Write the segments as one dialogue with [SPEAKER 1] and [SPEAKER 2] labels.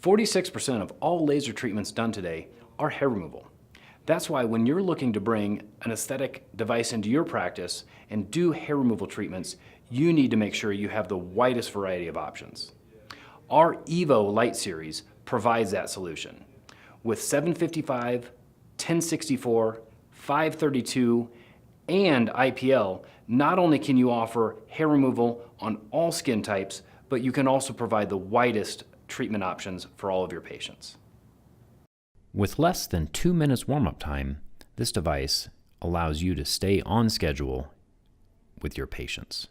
[SPEAKER 1] 46% of all laser treatments done today are hair removal. That's why when you're looking to bring an aesthetic device into your practice and do hair removal treatments, you need to make sure you have the widest variety of options. Our EVO Light Series provides that solution. With 755, 1064, 532, and IPL, not only can you offer hair removal on all skin types, but you can also provide the widest treatment options for all of your patients.
[SPEAKER 2] With less than 2 minutes warm-up time, this device allows you to stay on schedule with your patients.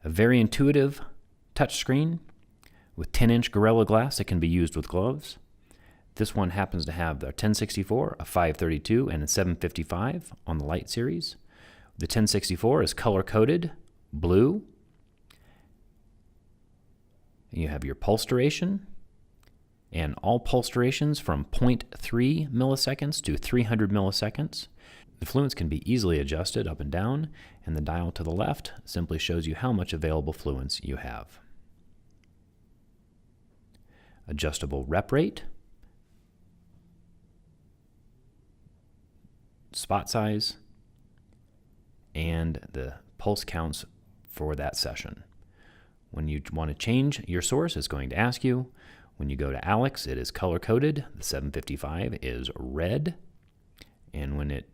[SPEAKER 2] A very intuitive touchscreen with 10-inch Gorilla Glass that can be used with gloves. This one happens to have the 1064, a 532, and a 755 on the Light Series. The 1064 is color-coded blue. You have your pulse duration, and all pulse durations from 0.3 milliseconds to 300 milliseconds. The fluence can be easily adjusted up and down, and the dial to the left simply shows you how much available fluence you have. Adjustable rep rate, spot size, and the pulse counts for that session. When you want to change your source, it's going to ask you. When you go to Alex, it is color-coded. The 755 is red. And when it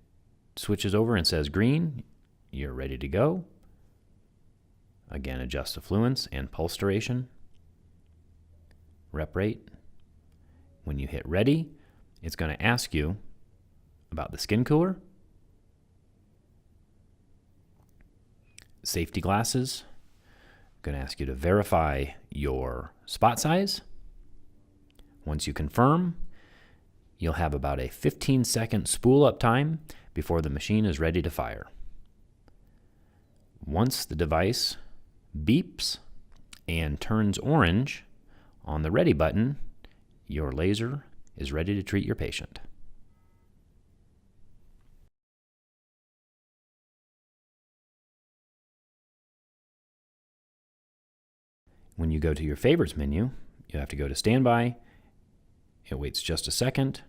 [SPEAKER 2] switches over and says green, you're ready to go. Again, adjust the fluence and pulse duration, rep rate. When you hit ready, it's going to ask you about the skin cooler, safety glasses, going to ask you to verify your spot size. Once you confirm, you'll have about a 15-second spool up time before the machine is ready to fire. Once the device beeps and turns orange on the ready button, your laser is ready to treat your patient. When you go to your favorites menu, you have to go to standby. It waits just a second.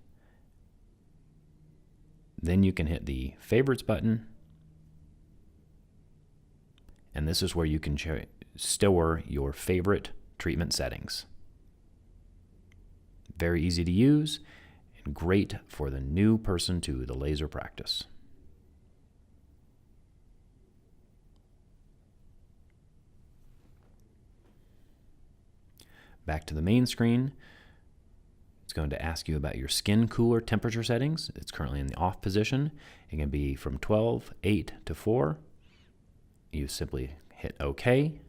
[SPEAKER 2] Then you can hit the favorites button. And this is where you can store your favorite treatment settings. Very easy to use and great for the new person to the laser practice. Back to the main screen. It's going to ask you about your skin cooler temperature settings. It's currently in the off position. It can be from 12, 8 to 4. You simply hit OK.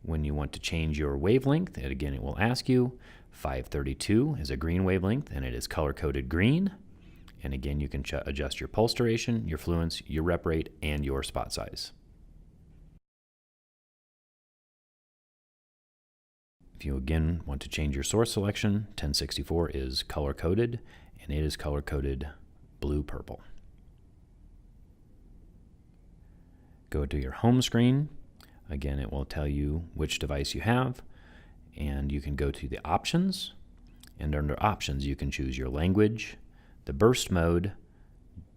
[SPEAKER 2] When you want to change your wavelength, again, it will ask you. 532 is a green wavelength, and it is color-coded green. And again, you can adjust your pulse duration, your fluence, your rep rate, and your spot size. If you again want to change your source selection, 1064 is color-coded, and it is color-coded blue-purple. Go to your home screen. Again, it will tell you which device you have, and you can go to the options, and under options you can choose your language, the burst mode,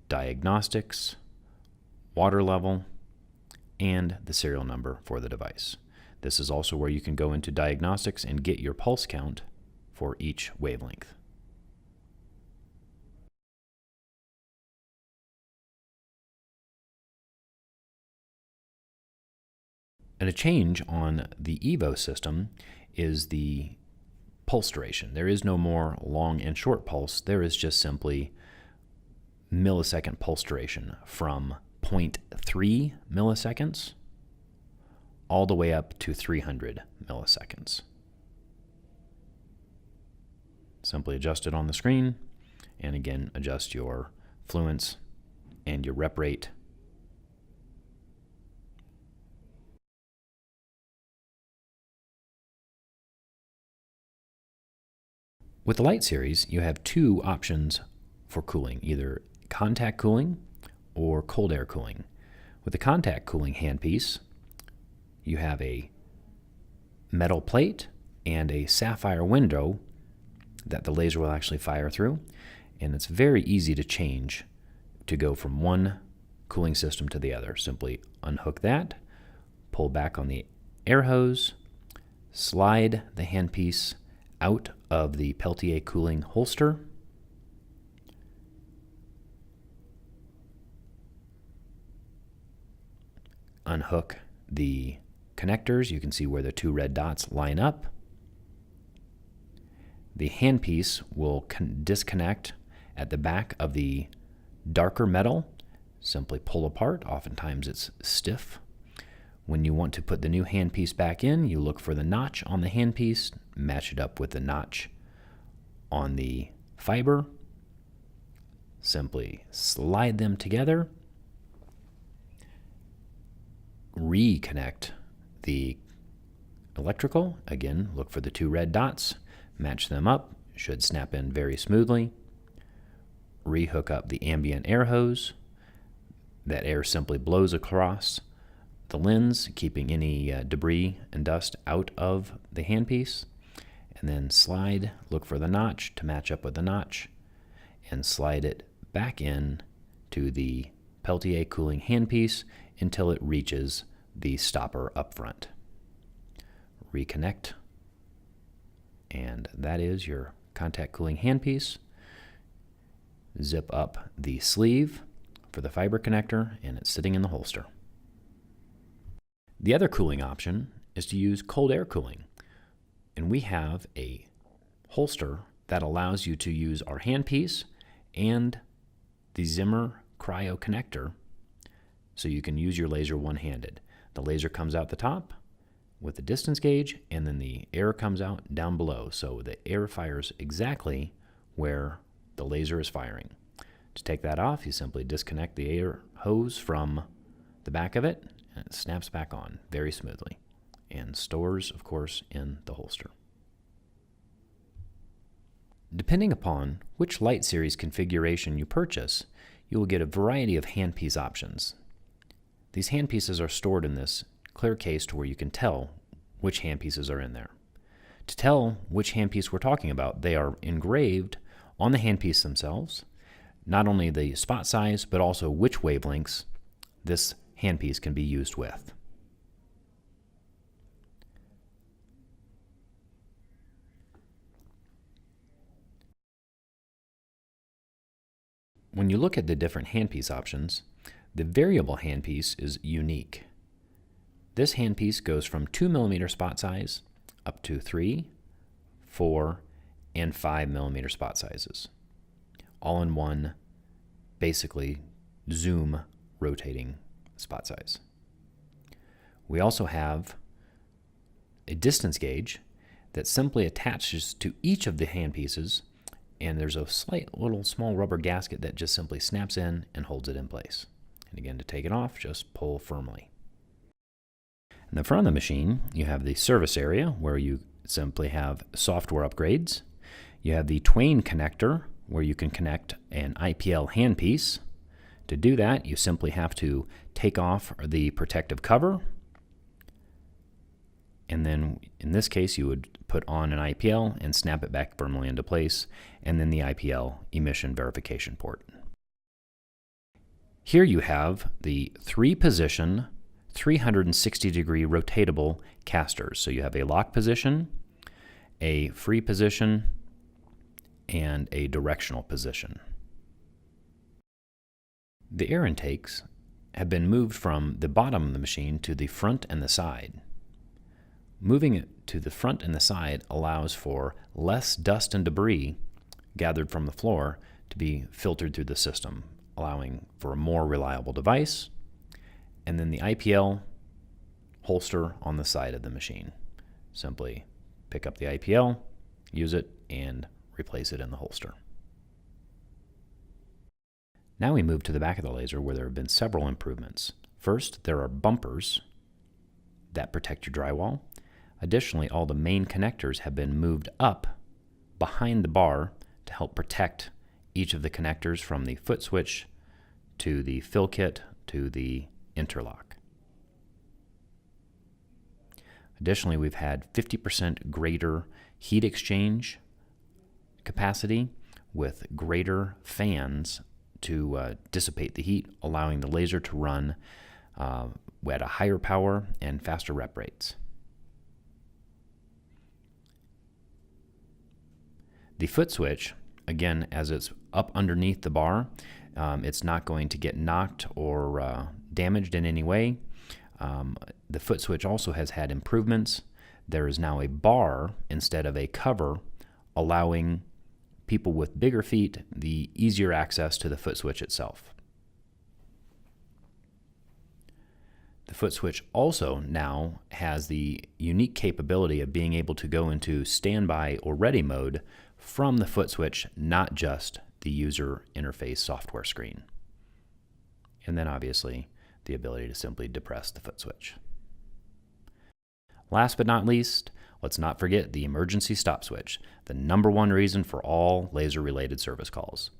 [SPEAKER 2] diagnostics, water level, and the serial number for the device. This is also where you can go into diagnostics and get your pulse count for each wavelength. And a change on the EVO system is the pulse duration. There is no more long and short pulse. There is just simply millisecond pulse duration from 0.3 milliseconds all the way up to 300 milliseconds. Simply adjust it on the screen, and again, adjust your fluence and your rep rate. With the Light Series, you have two options for cooling, either contact cooling or cold air cooling. With the contact cooling handpiece, you have a metal plate and a sapphire window that the laser will actually fire through, and it's very easy to change to go from one cooling system to the other. Simply unhook that, pull back on the air hose, slide the handpiece out of the Peltier cooling holster, unhook the connectors. You can see where the two red dots line up. The handpiece will disconnect at the back of the darker metal. Simply pull apart. Oftentimes it's stiff. When you want to put the new handpiece back in, you look for the notch on the handpiece, match it up with the notch on the fiber. Simply slide them together. Reconnect the electrical. Again, look for the two red dots, match them up, should snap in very smoothly. Rehook up the ambient air hose. That air simply blows across the lens, keeping any debris and dust out of the handpiece. And then slide, look for the notch to match up with the notch, and slide it back in to the Peltier cooling handpiece until it reaches the stopper up front. Reconnect, and that is your contact cooling handpiece. Zip up the sleeve for the fiber connector, and it's sitting in the holster. The other cooling option is to use cold air cooling, and we have a holster that allows you to use our handpiece and the Zimmer cryo connector, so you can use your laser one-handed. The laser comes out the top with the distance gauge, and then the air comes out down below, so the air fires exactly where the laser is firing. To take that off, you simply disconnect the air hose from the back of it, and it snaps back on very smoothly and stores, of course, in the holster. Depending upon which Light Series configuration you purchase, you will get a variety of handpiece options. These handpieces are stored in this clear case to where you can tell which handpieces are in there. To tell which handpiece we're talking about, they are engraved on the handpiece themselves, not only the spot size, but also which wavelengths this handpiece can be used with. When you look at the different handpiece options, the variable handpiece is unique. This handpiece goes from 2mm spot size up to 3, 4, and 5mm spot sizes, all in one, basically zoom rotating spot size. We also have a distance gauge that simply attaches to each of the handpieces, and there's a slight little small rubber gasket that just simply snaps in and holds it in place. And again, to take it off, just pull firmly. In the front of the machine, you have the service area where you simply have software upgrades. You have the Twain connector where you can connect an IPL handpiece. To do that, you simply have to take off the protective cover, and then in this case you would put on an IPL and snap it back firmly into place, and then the IPL emission verification port. Here you have the 3-position 360-degree rotatable casters. So you have a lock position, a free position, and a directional position. The air intakes have been moved from the bottom of the machine to the front and the side. Moving it to the front and the side allows for less dust and debris gathered from the floor to be filtered through the system, allowing for a more reliable device. And then the IPL holster on the side of the machine. Simply pick up the IPL, use it, and replace it in the holster. Now we move to the back of the laser where there have been several improvements. First, there are bumpers that protect your drywall. Additionally, all the main connectors have been moved up behind the bar to help protect each of the connectors from the foot switch to the fill kit to the interlock. Additionally, we've had 50% greater heat exchange capacity with greater fans to dissipate the heat, allowing the laser to run at a higher power and faster rep rates. The foot switch, again, as it's up underneath the bar, it's not going to get knocked or damaged in any way. The foot switch also has had improvements. There is now a bar instead of a cover, allowing people with bigger feet the easier access to the foot switch itself. The foot switch also now has the unique capability of being able to go into standby or ready mode from the foot switch, not just the user interface software screen. And then obviously the ability to simply depress the foot switch. Last but not least, let's not forget the emergency stop switch, the #1 reason for all laser-related service calls.